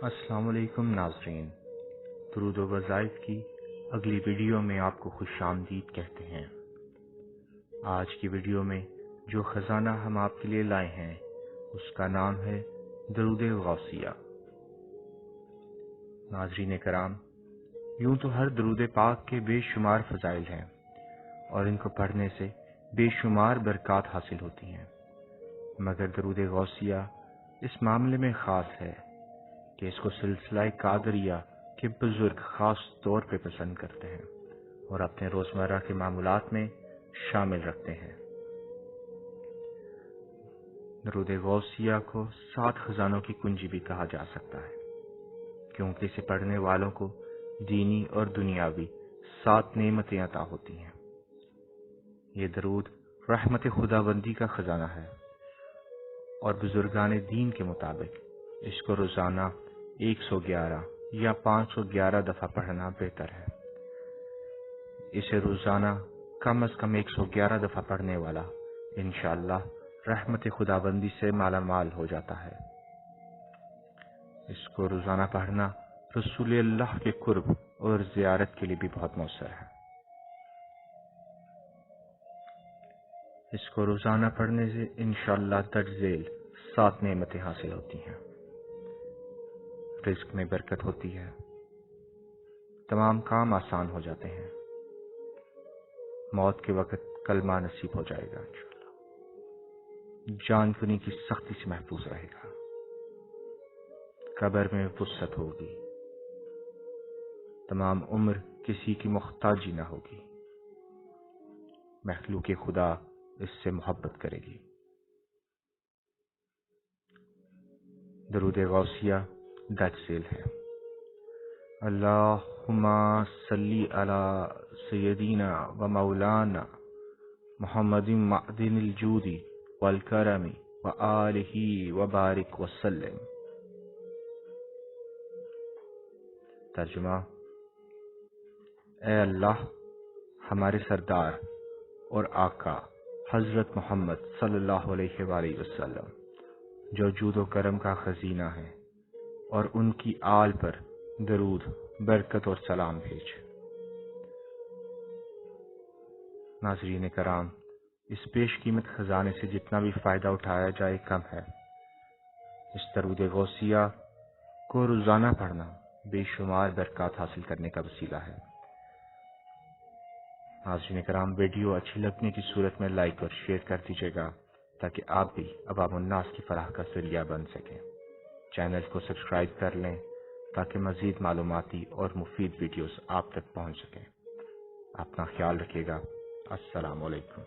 السلام علیکم ناظرین، درود و وظائف کی اگلی ویڈیو میں آپ کو خوش آمدید کہتے ہیں۔ آج کی ویڈیو میں جو خزانہ ہم آپ کے لیے لائے ہیں اس کا نام ہے درود غوثیہ۔ ناظرین کرام، یوں تو ہر درود پاک کے بے شمار فضائل ہیں اور ان کو پڑھنے سے بے شمار برکات حاصل ہوتی ہیں، مگر درود غوثیہ اس معاملے میں خاص ہے کہ اس کو سلسلہ قادریہ کے بزرگ خاص طور پہ پسند کرتے ہیں اور اپنے روزمرہ کے معمولات میں شامل رکھتے ہیں۔ درود غوثیہ کو 7 خزانوں کی کنجی بھی کہا جا سکتا ہے، کیونکہ اسے پڑھنے والوں کو دینی اور دنیاوی 7 نعمتیں عطا ہوتی ہیں۔ یہ درود رحمت خداوندی کا خزانہ ہے اور بزرگان دین کے مطابق اس کو روزانہ 111 یا 511 دفعہ پڑھنا بہتر ہے۔ اسے روزانہ کم از کم 111 دفعہ پڑھنے والا انشاءاللہ رحمت خداوندی سے مالا مال ہو جاتا ہے۔ اس کو روزانہ پڑھنا رسول اللہ کے قرب اور زیارت کے لیے بھی بہت مؤثر ہے۔ اس کو روزانہ پڑھنے سے انشاءاللہ درج ذیل 7 نعمتیں حاصل ہوتی ہیں۔ رزق میں برکت ہوتی ہے، تمام کام آسان ہو جاتے ہیں، موت کے وقت کلمہ نصیب ہو جائے گا، جان کنی کی سختی سے محفوظ رہے گا، قبر میں وسعت ہوگی، تمام عمر کسی کی محتاجی نہ ہوگی، مخلوق خدا اس سے محبت کرے گی۔ درود غوثیہ درج ذیل ہے: اللہم صلی علی سیدنا و مولانا محمد معدن الجود والکرم و آلہ و بارک وسلم۔ ترجمہ: اے اللہ، ہمارے سردار اور آقا حضرت محمد صلی اللہ علیہ وآلہ وسلم جو جود و کرم کا خزینہ ہے، اور ان کی آل پر درود، برکت اور سلام بھیج۔ ناظرین کرام، اس بیش قیمت خزانے سے جتنا بھی فائدہ اٹھایا جائے کم ہے۔ اس درود غوثیہ کو روزانہ پڑھنا بے شمار برکات حاصل کرنے کا وسیلہ ہے۔ ناظرین کرام، ویڈیو اچھی لگنے کی صورت میں لائک اور شیئر کر دیجیے گا تاکہ آپ بھی عوام الناس کی فلاح کا ذریعہ بن سکیں۔ چینل کو سبسکرائب کر لیں تاکہ مزید معلوماتی اور مفید ویڈیوز آپ تک پہنچ سکیں۔ اپنا خیال رکھیے گا۔ السلام علیکم۔